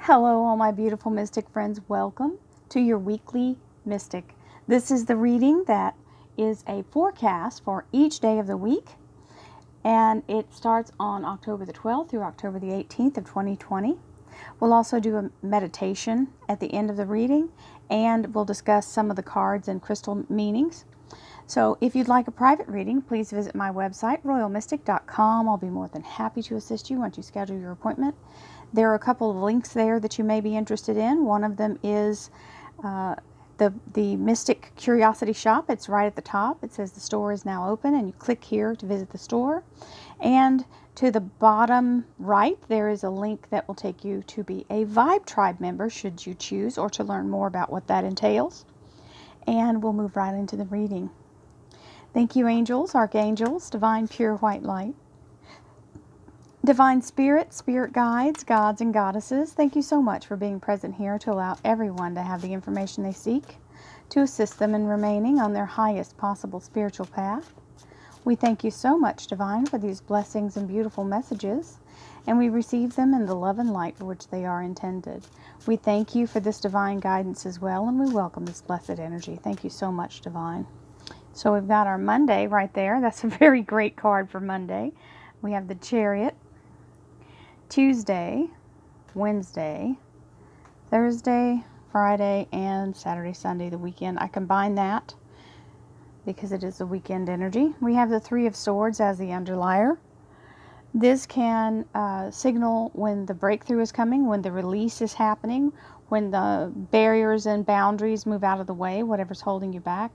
Hello, all my beautiful mystic friends. Welcome to your weekly mystic. This is the reading that is a forecast for each day of the week, and it starts on October the 12th through October the 18th of 2020. We'll also do a meditation at the end of the reading, and we'll discuss some of the cards and crystal meanings. So if you'd like a private reading, please visit my website, royalmystic.com. I'll be more than happy to assist you once you schedule your appointment. There are a couple of links there that you may be interested in. One of them is the Mystic Curiosity Shop. It's right at the top. It says the store is now open, and you click here to visit the store. And to the bottom right, there is a link that will take you to be a Vibe Tribe member, should you choose, or to learn more about what that entails. And we'll move right into the reading. Thank you, angels, archangels, divine pure white light, divine spirit, spirit guides, gods and goddesses. Thank you so much for being present here to allow everyone to have the information they seek to assist them in remaining on their highest possible spiritual path. We thank you so much, divine, for these blessings and beautiful messages, and we receive them in the love and light for which they are intended. We thank you for this divine guidance as well, and we welcome this blessed energy. Thank you so much, divine. So we've got our Monday right there. That's a very great card for Monday. We have the Chariot, Tuesday, Wednesday, Thursday, Friday, and Saturday, Sunday, the weekend. I combine that because it is the weekend energy. We have the Three of Swords as the underlier. This can signal when the breakthrough is coming, when the release is happening, when the barriers and boundaries move out of the way, whatever's holding you back.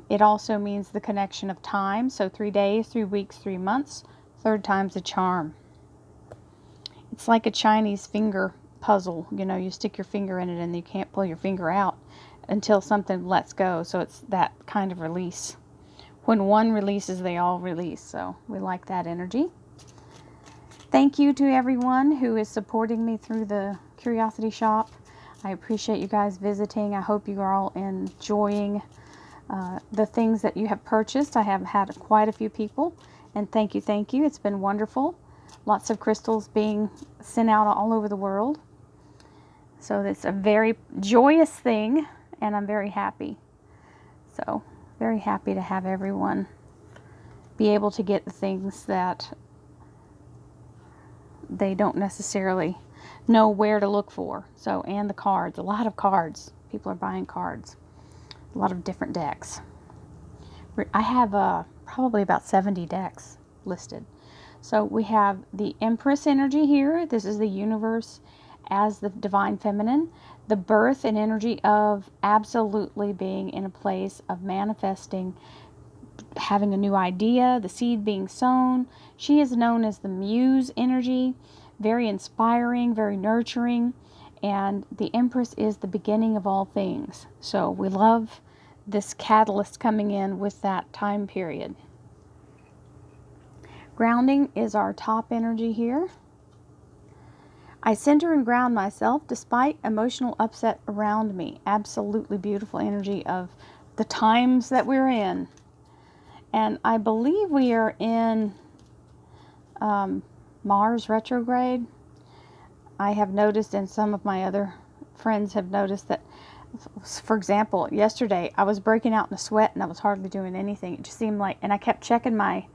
It also means the connection of time. So 3 days, 3 weeks, 3 months. Third time's a charm. It's like a Chinese finger puzzle. You know, you stick your finger in it and you can't pull your finger out until something lets go. So it's that kind of release. When one releases, they all release. So we like that energy. Thank you to everyone who is supporting me through the Curiosity Shop. I appreciate you guys visiting. I hope you are all enjoying the things that you have purchased. I have had quite a few people, and thank you. It's been wonderful. Lots of crystals being sent out all over the world. So it's a very joyous thing, and I'm very happy. So very happy to have everyone be able to get the things that they don't necessarily know where to look for. So, and the cards, a lot of cards. People are buying cards. A lot of different decks. I have probably about 70 decks listed. So we have the Empress Energy here. This is the universe as the divine feminine. The birth and energy of absolutely being in a place of manifesting, having a new idea, the seed being sown. She is known as the Muse energy. Very inspiring, very nurturing. And the Empress is the beginning of all things. So we love this catalyst coming in with that time period. Grounding is our top energy here. I center and ground myself despite emotional upset around me. Absolutely beautiful energy of the times that we're in. And I believe we are in Mars retrograde. I have noticed, and some of my other friends have noticed, that, for example, yesterday I was breaking out in a sweat and I was hardly doing anything. It just seemed like, and I kept checking my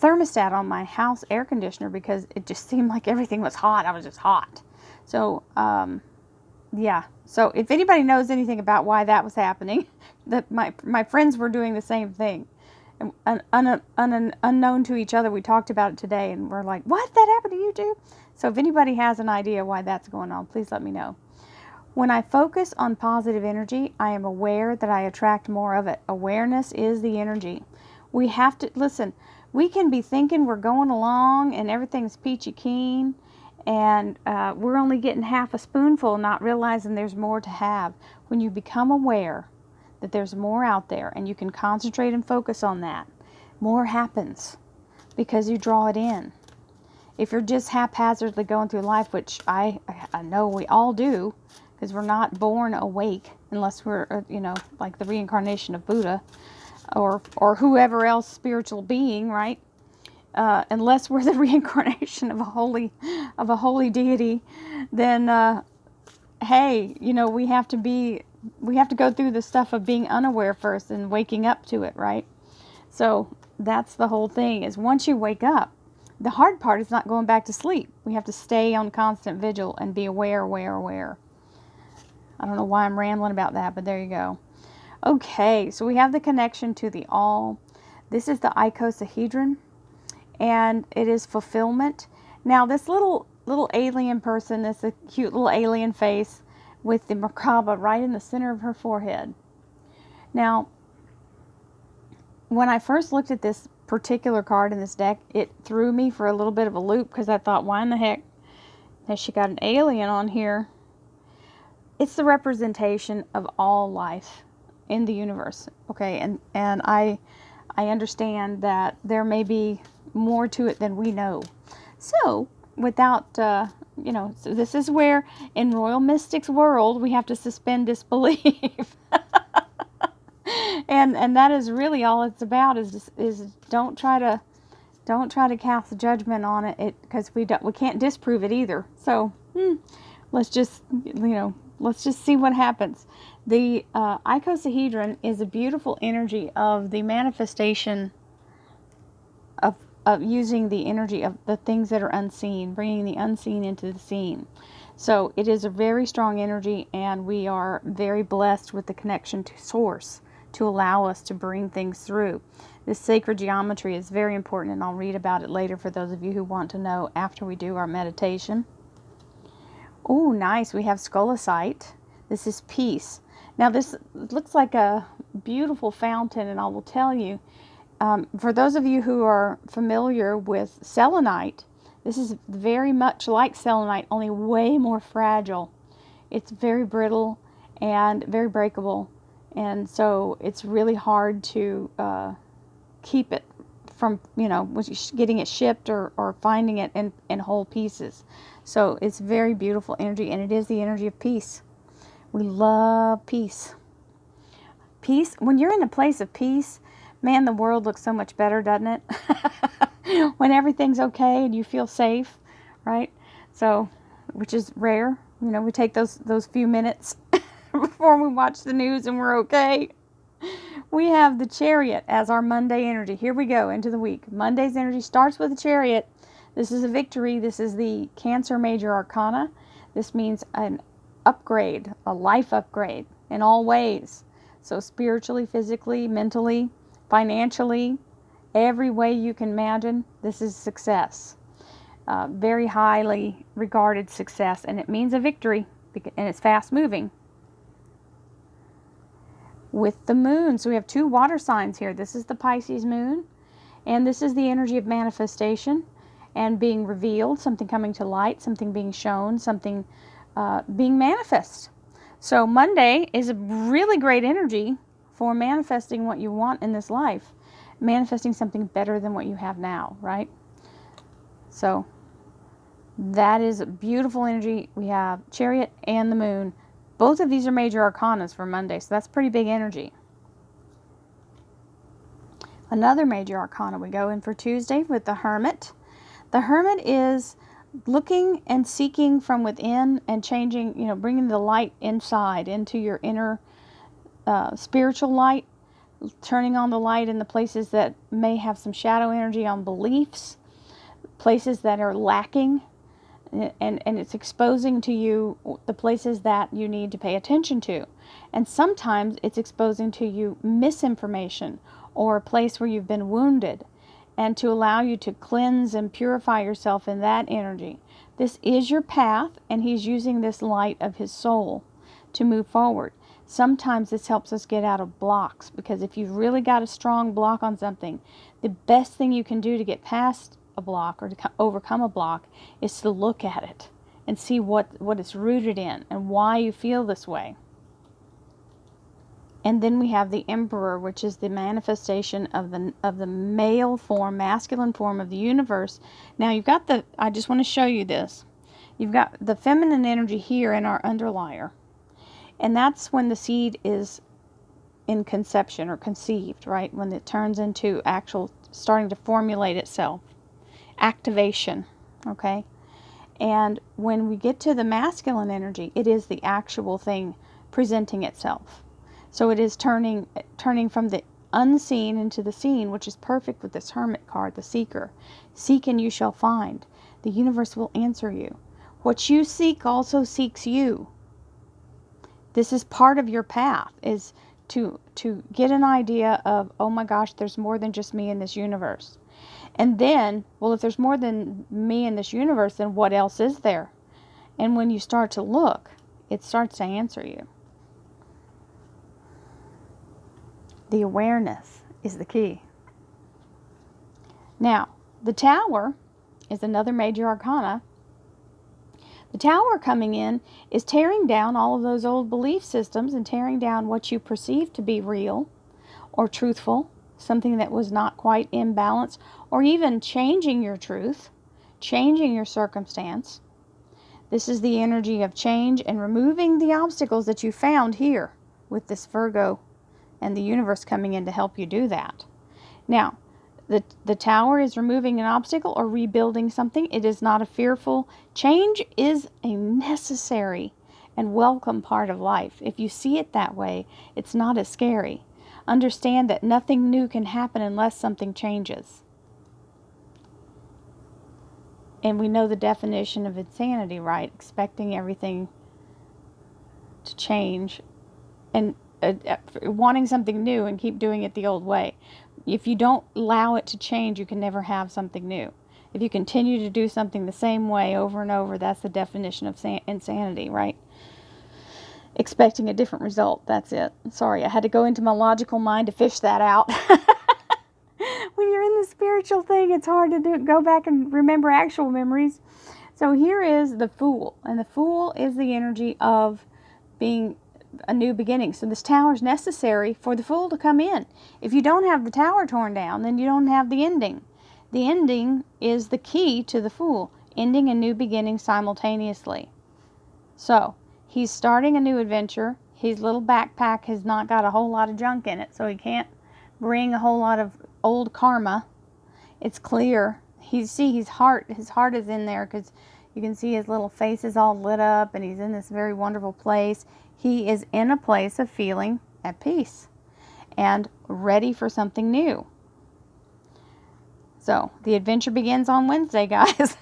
thermostat on my house air conditioner because it just seemed like everything was hot. I was just hot. So, yeah. So if anybody knows anything about why that was happening, that my friends were doing the same thing. Unknown to each other, we talked about it today and we're like, what? That happened to you too? So if anybody has an idea why that's going on, please let me know. When I focus on positive energy, I am aware that I attract more of it. Awareness is the energy. We have to, listen, we can be thinking we're going along and everything's peachy keen and we're only getting half a spoonful, not realizing there's more to have. When you become aware that there's more out there and you can concentrate and focus on that, more happens because you draw it in. If you're just haphazardly going through life, which I know we all do, because we're not born awake unless we're, like the reincarnation of Buddha or whoever else spiritual being, right? unless we're the reincarnation of a holy deity, then hey, you know, we have to go through the stuff of being unaware first and waking up to it, right? So that's the whole thing, is once you wake up, the hard part is not going back to sleep. We have to stay on constant vigil and be aware, aware, aware. I don't know why I'm rambling about that, but there you go. Okay, so we have the connection to the all. This is the icosahedron, and it is fulfillment. Now, this little alien person, this cute little alien face with the Merkaba right in the center of her forehead. Now, when I first looked at this particular card in this deck, it threw me for a little bit of a loop, because I thought, why in the heck has she got an alien on here? It's the representation of all life in the universe, okay? And I understand that there may be more to it than we know. So, without, you know, so this is where, in Royal Mystic's world, we have to suspend disbelief. And that is really all it's about, is don't try to cast judgment on it, because we can't disprove it either. So, let's just see what happens. The icosahedron is a beautiful energy of the manifestation of using the energy of the things that are unseen, bringing the unseen into the seen. So it is a very strong energy, and we are very blessed with the connection to Source to allow us to bring things through. This sacred geometry is very important, and I'll read about it later for those of you who want to know after we do our meditation. Oh, nice. We have Skullocite. This is peace. Now, this looks like a beautiful fountain, and I will tell you, for those of you who are familiar with selenite, this is very much like selenite, only way more fragile. It's very brittle and very breakable, and so it's really hard to keep it from, getting it shipped or finding it in whole pieces. So it's very beautiful energy, and it is the energy of peace. We love peace. Peace, when you're in a place of peace, man, the world looks so much better, doesn't it? When everything's okay and you feel safe, right? So, which is rare. We take those few minutes before we watch the news and we're okay. We have the Chariot as our Monday energy. Here we go into the week. Monday's energy starts with the Chariot. This is a victory. This is the Cancer Major Arcana. This means an upgrade, a life upgrade in all ways. So spiritually, physically, mentally, financially, every way you can imagine, this is success. Very highly regarded success, and it means a victory, and it's fast moving. With the moon, so we have two water signs here. This is the Pisces Moon, and this is the energy of manifestation and being revealed, something coming to light, something being shown, something being manifest. So Monday is a really great energy for manifesting what you want in this life, manifesting something better than what you have now, right? So that is a beautiful energy. We have Chariot and the moon. Both of these are major arcanas for Monday, so that's pretty big energy. Another major arcana we go in for Tuesday with the Hermit. The Hermit is looking and seeking from within and changing, bringing the light inside into your inner spiritual light, turning on the light in the places that may have some shadow energy on beliefs, places that are lacking, and it's exposing to you the places that you need to pay attention to. And sometimes it's exposing to you misinformation or a place where you've been wounded, and to allow you to cleanse and purify yourself in that energy. This is your path, and he's using this light of his soul to move forward. Sometimes this helps us get out of blocks, because if you've really got a strong block on something, the best thing you can do to get past a block or to overcome a block is to look at it and see what it's rooted in and why you feel this way. And then we have the Emperor, which is the manifestation of the male form, masculine form of the universe. Now you've got I just want to show you this. You've got the feminine energy here in our underlier. And that's when the seed is in conception or conceived, right? When it turns into actual, starting to formulate itself. activation, okay? And when we get to the masculine energy, it is the actual thing presenting itself. So it is turning from the unseen into the seen, which is perfect with this Hermit card, the seeker. Seek and you shall find. The universe will answer you. What you seek also seeks you. This is part of your path, is to get an idea of, oh my gosh, there's more than just me in this universe. And then, well, if there's more than me in this universe, then what else is there? And when you start to look, it starts to answer you. The awareness is the key. Now, the Tower is another major arcana. The Tower coming in is tearing down all of those old belief systems and tearing down what you perceive to be real or truthful, something that was not quite in balance, or even changing your truth, changing your circumstance. This is the energy of change and removing the obstacles that you found here with this Virgo and the universe coming in to help you do that. Now, the Tower is removing an obstacle or rebuilding something. It is not a fearful. Change is a necessary and welcome part of life. If you see it that way, it's not as scary. Understand that nothing new can happen unless something changes. And we know the definition of insanity, right? Expecting everything to change and wanting something new and keep doing it the old way. If you don't allow it to change, you can never have something new. If you continue to do something the same way over and over, that's the definition of insanity, right? Expecting a different result, that's it. Sorry, I had to go into my logical mind to fish that out. When you're in the spiritual thing, it's hard to go back and remember actual memories. So here is the Fool, and the Fool is the energy of being a new beginning. So this Tower is necessary for the Fool to come in. If you don't have the Tower torn down, then you don't have the ending. The ending is the key to the Fool, ending and new beginning simultaneously. So he's starting a new adventure. His little backpack has not got a whole lot of junk in it, so he can't bring a whole lot of old karma. It's clear. His heart is in there, because you can see his little face is all lit up, and he's in this very wonderful place. He is in a place of feeling at peace and ready for something new. So the adventure begins on Wednesday, guys.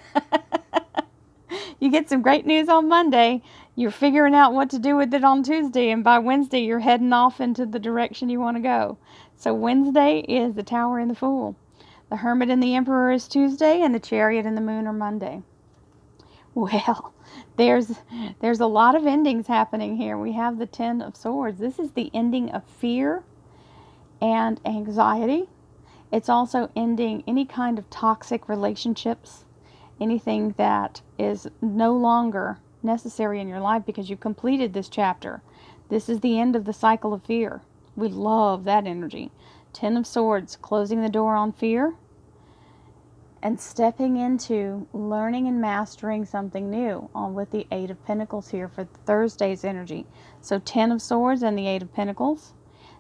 You get some great news on Monday. You're figuring out what to do with it on Tuesday, and by Wednesday you're heading off into the direction you want to go. So Wednesday is the Tower and the Fool. The Hermit and the Emperor is Tuesday, and the Chariot and the Moon are Monday. Well, there's a lot of endings happening here. We have the Ten of Swords. This is the ending of fear and anxiety. It's also ending any kind of toxic relationships, anything that is no longer necessary in your life because you've completed this chapter. This is the end of the cycle of fear. We love that energy. Ten of Swords, closing the door on fear and stepping into learning and mastering something new, on with the Eight of Pentacles here for Thursday's energy. So 10 of Swords and the Eight of Pentacles.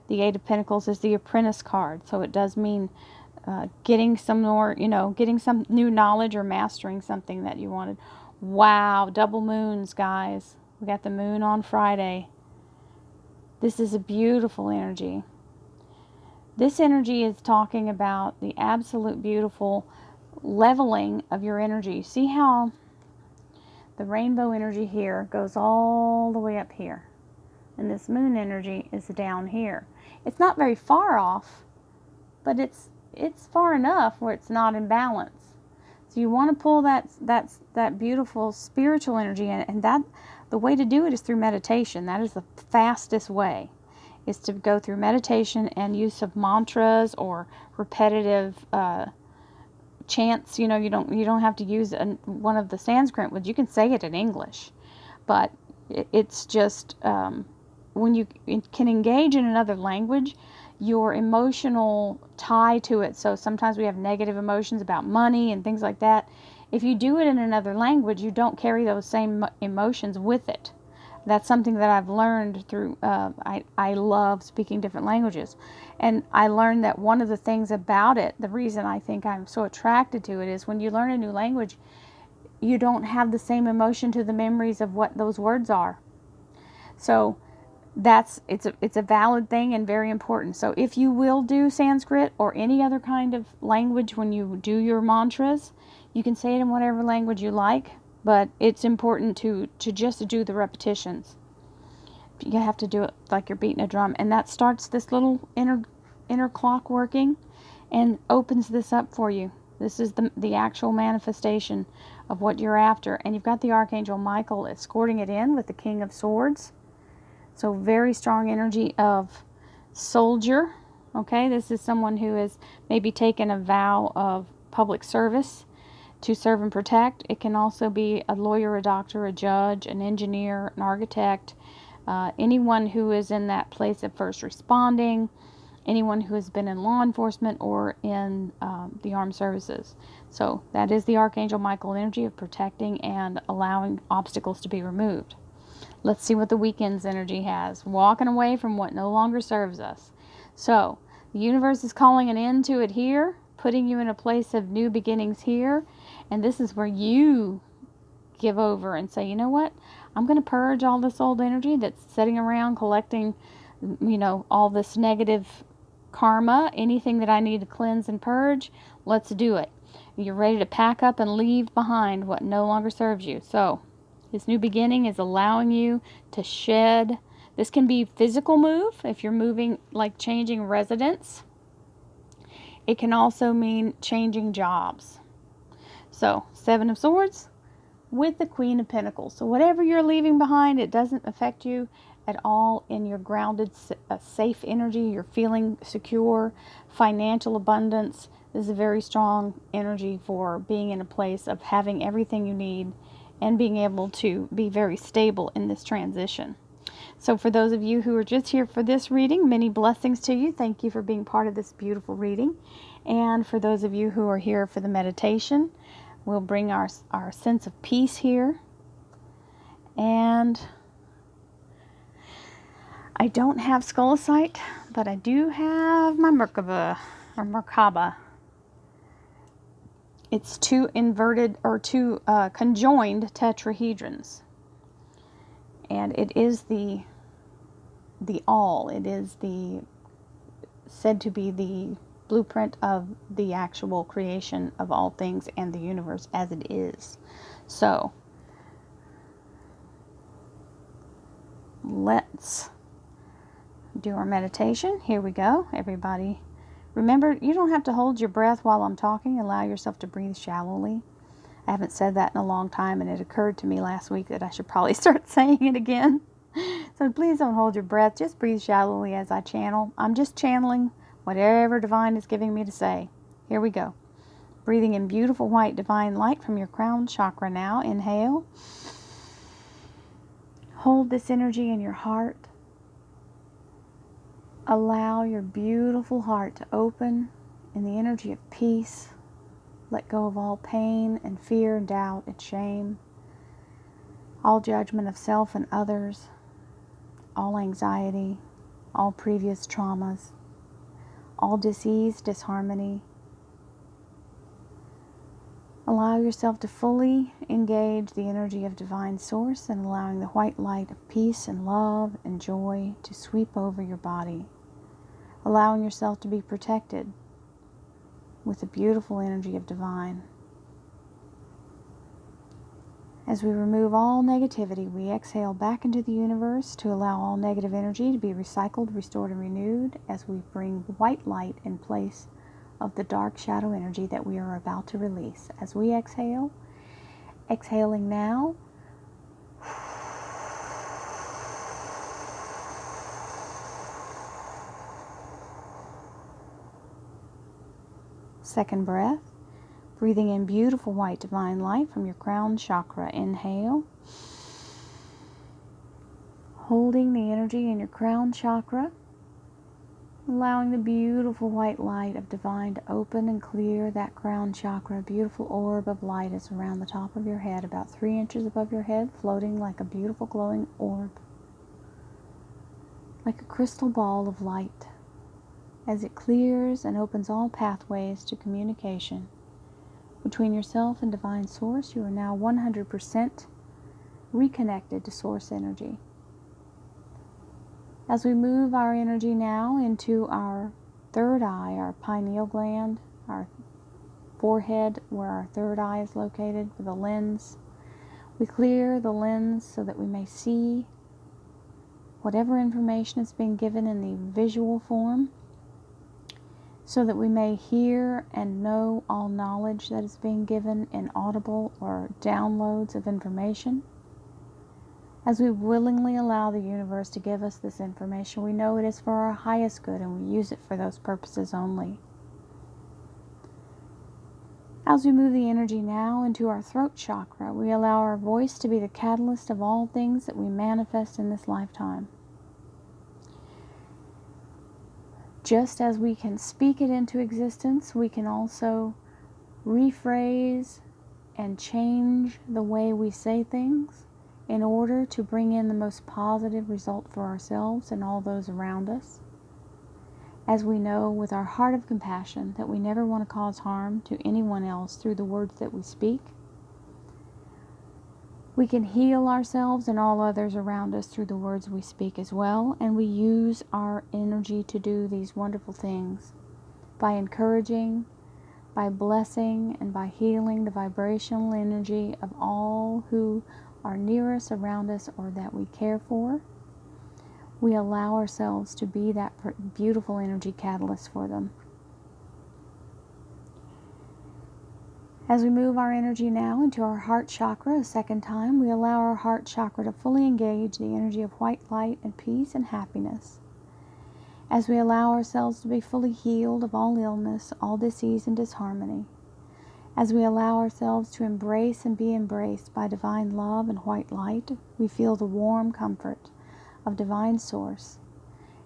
The Eight of Pentacles is the Apprentice card, so it does mean getting some more, getting some new knowledge or mastering something that you wanted. Wow, double moons, guys. We got the moon on Friday. This is a beautiful energy. This energy is talking about the absolute beautiful leveling of your energy. See how the rainbow energy here goes all the way up here, and this moon energy is down here. It's not very far off, but it's far enough where it's not in balance. So you want to pull that beautiful spiritual energy in, and that the way to do it is through meditation. That is the fastest way, is to go through meditation and use of mantras or repetitive chants. You don't have to use one of the Sanskrit ones. You can say it in English, but it's just when you can engage in another language, your emotional tie to it. So sometimes we have negative emotions about money and things like that. If you do it in another language, you don't carry those same emotions with it. That's something that I've learned through, I love speaking different languages. And I learned that one of the things about it, the reason I think I'm so attracted to it, is when you learn a new language, you don't have the same emotion to the memories of what those words are. So it's a valid thing and very important. So if you will do Sanskrit or any other kind of language when you do your mantras, you can say it in whatever language you like, but it's important to just do the repetitions. You have to do it like you're beating a drum, and that starts this little inner clock working and opens this up for you. This is the actual manifestation of what you're after. And you've got the Archangel Michael escorting it in with the King of Swords. So very strong energy of soldier. Okay, this is someone who has maybe taken a vow of public service to serve and protect. It can also be a lawyer, a doctor, a judge, an engineer, an architect, anyone who is in that place of first responding, anyone who has been in law enforcement or in the armed services. So that is the Archangel Michael energy of protecting and allowing obstacles to be removed. Let's see what the weekend's energy has. Walking away from what no longer serves us. So the universe is calling an end to it here, putting you in a place of new beginnings here. And this is where you give over and say, you know what? I'm going to purge all this old energy that's sitting around collecting, all this negative karma, anything that I need to cleanse and purge. Let's do it. You're ready to pack up and leave behind what no longer serves you. So this new beginning is allowing you to shed. This can be physical move if you're moving, like changing residence. It can also mean changing jobs. So 7 of Swords with the Queen of Pentacles. So whatever you're leaving behind, it doesn't affect you at all in your grounded, safe energy. You're feeling secure, financial abundance. This is a very strong energy for being in a place of having everything you need and being able to be very stable in this transition. So for those of you who are just here for this reading, many blessings to you. Thank you for being part of this beautiful reading. And for those of you who are here for the meditation, we'll bring our sense of peace here. And I don't have Skullocite, but I do have my Merkaba, or Merkaba. It's two inverted, or two conjoined tetrahedrons. And it is the all. It is said to be the blueprint of the actual creation of all things and the universe as it is. So let's do our meditation. Here we go, everybody. Remember, you don't have to hold your breath while I'm talking. Allow yourself to breathe shallowly. I haven't said that in a long time, and it occurred to me last week that I should probably start saying it again. So please don't hold your breath. Just breathe shallowly as I channel. I'm just channeling whatever divine is giving me to say. Here we go. Breathing in beautiful white divine light from your crown chakra now. Inhale. Hold this energy in your heart. Allow your beautiful heart to open in the energy of peace. Let go of all pain and fear and doubt and shame, all judgment of self and others, all anxiety, all previous traumas, all disease, disharmony. Allow yourself to fully engage the energy of Divine Source and allowing the white light of peace and love and joy to sweep over your body. Allowing yourself to be protected with the beautiful energy of Divine. As we remove all negativity, we exhale back into the universe to allow all negative energy to be recycled, restored, and renewed as we bring white light in place of the dark shadow energy that we are about to release. As we exhale, exhaling now, second breath, breathing in beautiful white divine light from your crown chakra. Inhale, holding the energy in your crown chakra. allowing the beautiful white light of divine to open and clear that crown chakra. A beautiful orb of light is around the top of your head, about 3 inches above your head, floating like a beautiful glowing orb, like a crystal ball of light. As it clears and opens all pathways to communication between yourself and divine source, you are now 100% reconnected to source energy. As we move our energy now into our third eye, our pineal gland, our forehead where our third eye is located with a lens, we clear the lens so that we may see whatever information is being given in the visual form, so that we may hear and know all knowledge that is being given in audible or downloads of information. As we willingly allow the universe to give us this information, we know it is for our highest good and we use it for those purposes only. As we move the energy now into our throat chakra, we allow our voice to be the catalyst of all things that we manifest in this lifetime. Just as we can speak it into existence, we can also rephrase and change the way we say things in order to bring in the most positive result for ourselves and all those around us. As we know with our heart of compassion that we never want to cause harm to anyone else through the words that we speak, we can heal ourselves and all others around us through the words we speak as well, and we use our energy to do these wonderful things by encouraging, by blessing, and by healing the vibrational energy of all who are near us, around us, or that we care for. We allow ourselves to be that beautiful energy catalyst for them. As we move our energy now into our heart chakra a second time, we allow our heart chakra to fully engage the energy of white light and peace and happiness. As we allow ourselves to be fully healed of all illness, all disease and disharmony. As we allow ourselves to embrace and be embraced by divine love and white light, we feel the warm comfort of divine source,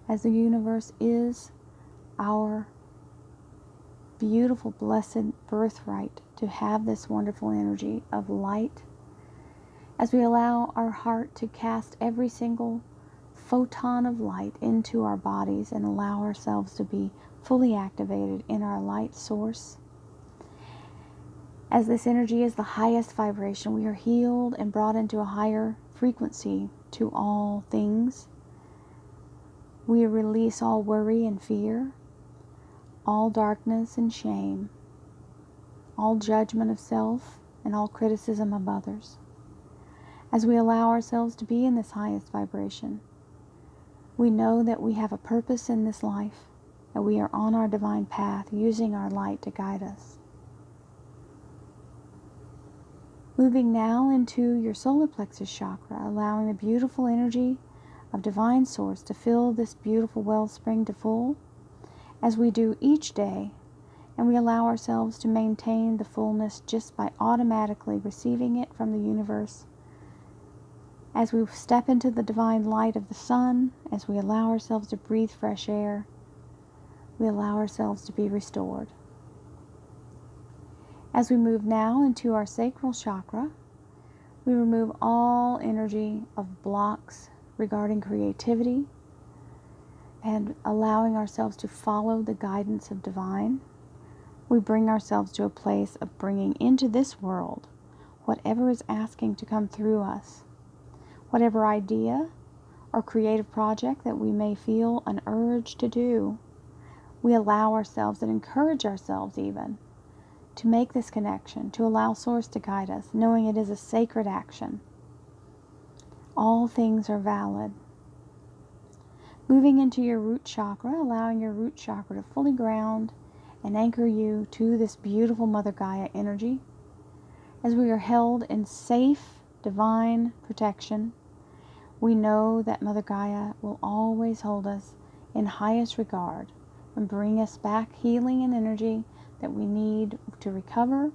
as the universe is our beautiful, blessed birthright to have this wonderful energy of light. As we allow our heart to cast every single photon of light into our bodies and allow ourselves to be fully activated in our light source. As this energy is the highest vibration, we are healed and brought into a higher frequency to all things. We release all worry and fear, all darkness and shame, all judgment of self, and all criticism of others. As we allow ourselves to be in this highest vibration, we know that we have a purpose in this life, that we are on our divine path, using our light to guide us. Moving now into your solar plexus chakra, allowing the beautiful energy of divine source to fill this beautiful wellspring to full, as we do each day, and we allow ourselves to maintain the fullness just by automatically receiving it from the universe. As we step into the divine light of the sun, as we allow ourselves to breathe fresh air, we allow ourselves to be restored. As we move now into our sacral chakra, we remove all energy of blocks regarding creativity and allowing ourselves to follow the guidance of divine. We bring ourselves to a place of bringing into this world whatever is asking to come through us, whatever idea or creative project that we may feel an urge to do. We allow ourselves and encourage ourselves even to make this connection, to allow Source to guide us, knowing it is a sacred action. All things are valid. Moving into your root chakra, allowing your root chakra to fully ground and anchor you to this beautiful Mother Gaia energy, as we are held in safe, divine protection. We know that Mother Gaia will always hold us in highest regard and bring us back healing and energy that we need to recover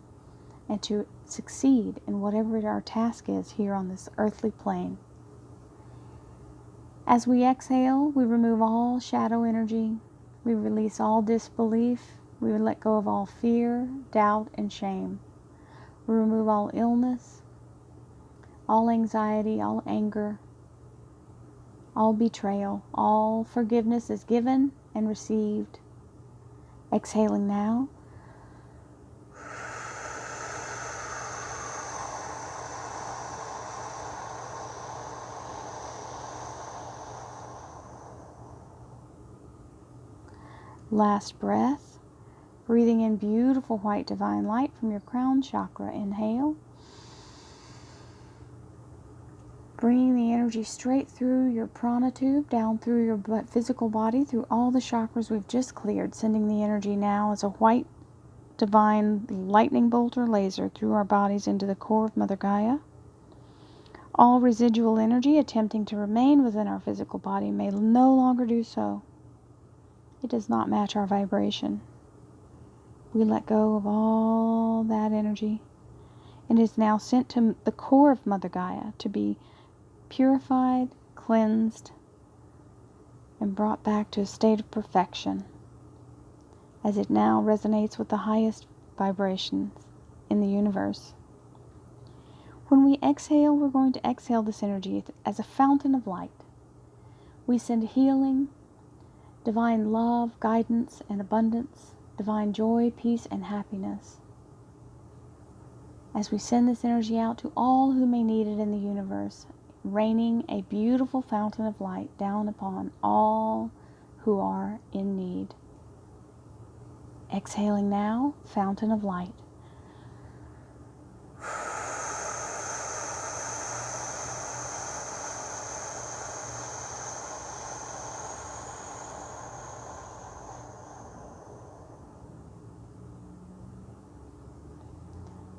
and to succeed in whatever our task is here on this earthly plane. As we exhale, we remove all shadow energy, We release all disbelief. We let go of all fear, doubt, and shame. We remove all illness, all anxiety, all anger, all betrayal. All forgiveness is given and received. Exhaling now. Last breath. Breathing in beautiful white divine light from your crown chakra. Inhale. Bringing the energy straight through your prana tube, down through your physical body, through all the chakras we've just cleared, sending the energy now as a white divine lightning bolt or laser through our bodies into the core of Mother Gaia. All residual energy attempting to remain within our physical body may no longer do so. It does not match our vibration. We let go of all that energy and is now sent to the core of Mother Gaia to be purified, cleansed, and brought back to a state of perfection as it now resonates with the highest vibrations in the universe. When we exhale, we're going to exhale this energy as a fountain of light. We send healing, divine love, guidance, and abundance, divine joy, peace, and happiness. As we send this energy out to all who may need it in the universe, raining a beautiful fountain of light down upon all who are in need. Exhaling now, fountain of light.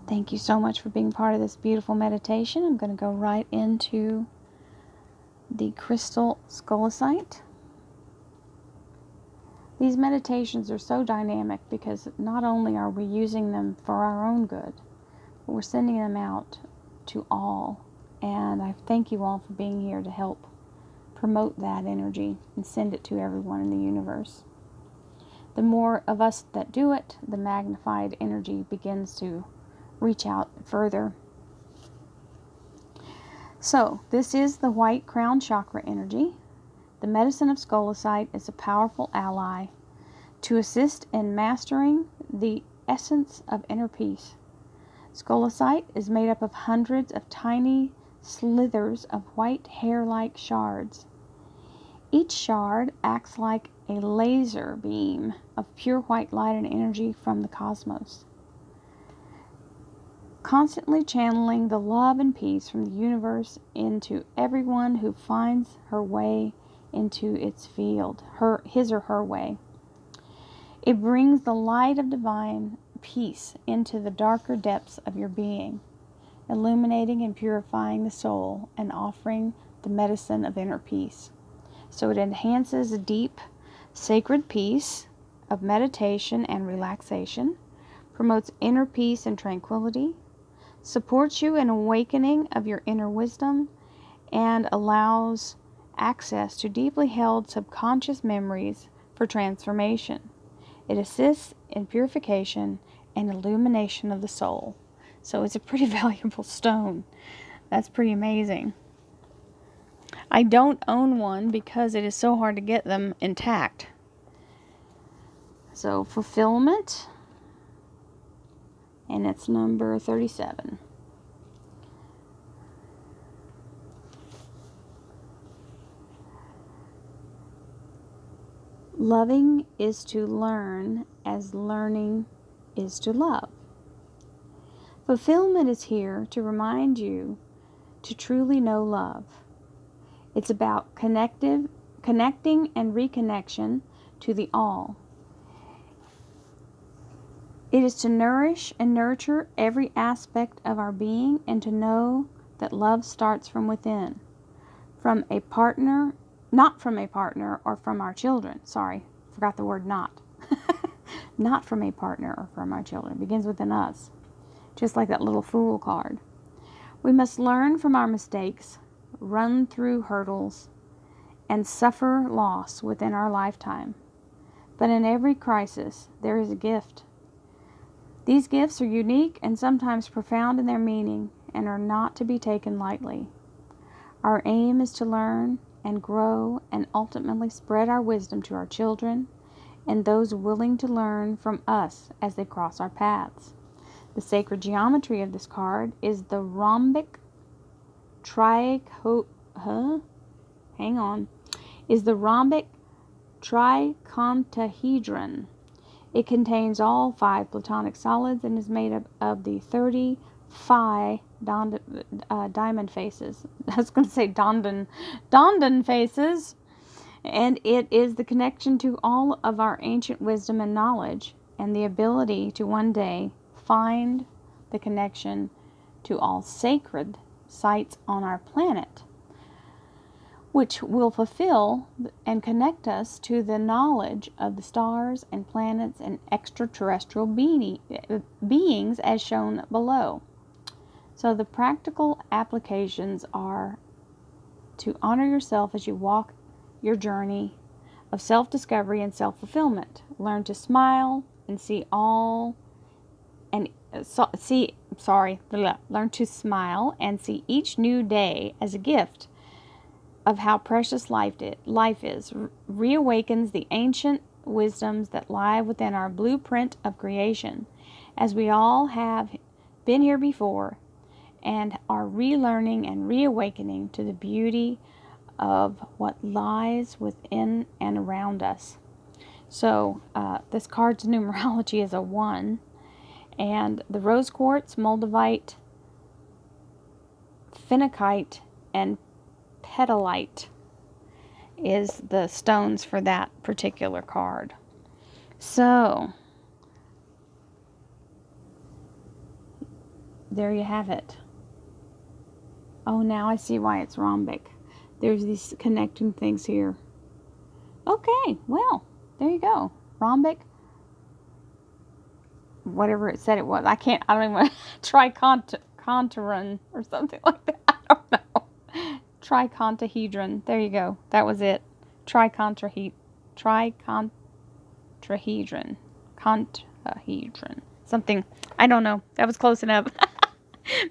Thank you so much for being part of this beautiful meditation. I'm going to go right into the crystal Skullocite. These meditations are so dynamic because not only are we using them for our own good, but we're sending them out to all. And I thank you all for being here to help promote that energy and send it to everyone in the universe. The more of us that do it, the magnified energy begins to reach out further. So, this is the white crown chakra energy. The medicine of Skullocite is a powerful ally to assist in mastering the essence of inner peace. Skullocite is made up of hundreds of tiny slithers of white hair-like shards. Each shard acts like a laser beam of pure white light and energy from the cosmos, constantly channeling the love and peace from the universe into everyone who finds her way into its field, his or her way. It brings the light of divine peace into the darker depths of your being, illuminating and purifying the soul and offering the medicine of inner peace. So it enhances a deep, sacred peace of meditation and relaxation, promotes inner peace and tranquility, supports you in awakening of your inner wisdom, and allows access to deeply held subconscious memories for transformation. It assists in purification and illumination of the soul. So it's a pretty valuable stone. That's pretty amazing. I don't own one because it is so hard to get them intact. So fulfillment, and it's number 37. Loving is to learn as learning is to love. Fulfillment is here to remind you to truly know love. It's about connecting and reconnection to the all. It is to nourish and nurture every aspect of our being and to know that love starts from within, from a partner, not from a partner or from our children. Sorry, forgot the word not. Not from a partner or from our children. It begins within us, just like that little fool card. We must learn from our mistakes, run through hurdles, and suffer loss within our lifetime. But in every crisis, there is a gift. These gifts are unique and sometimes profound in their meaning and are not to be taken lightly. Our aim is to learn and grow and ultimately spread our wisdom to our children and those willing to learn from us as they cross our paths. The sacred geometry of this card is the rhombic trichontahedron. It contains all 5 platonic solids and is made up of the 30 phi diamond faces. I was going to say Dondon faces. And it is the connection to all of our ancient wisdom and knowledge, and the ability to one day find the connection to all sacred sites on our planet, which will fulfill and connect us to the knowledge of the stars and planets and extraterrestrial beings as shown below. So the practical applications are to honor yourself as you walk your journey of self-discovery and self-fulfillment. Learn to smile and learn to smile and see each new day as a gift of how precious life is. Reawakens the ancient wisdoms that lie within our blueprint of creation, as we all have been here before and are relearning and reawakening to the beauty of what lies within and around us. So this card's numerology is a 1, and the rose quartz, moldavite, phenakite, and petalite is the stones for that particular card. So there you have it. Oh, now I see why it's rhombic. There's these connecting things here. Okay, well, there you go. Rhombic, whatever it said it was. I don't even, tricontahedron or something like that. I don't know. Tricontahedron. There you go. That was it. Tricontahedron. Contahedron. Something. I don't know. That was close enough.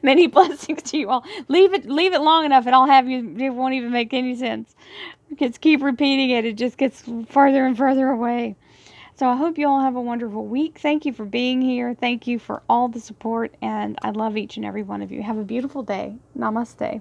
Many blessings to you all. Leave it long enough and I'll have you, it won't even make any sense. Just keep repeating it. It just gets farther and further away. So I hope you all have a wonderful week. Thank you for being here. Thank you for all the support, and I love each and every one of you. Have a beautiful day. Namaste.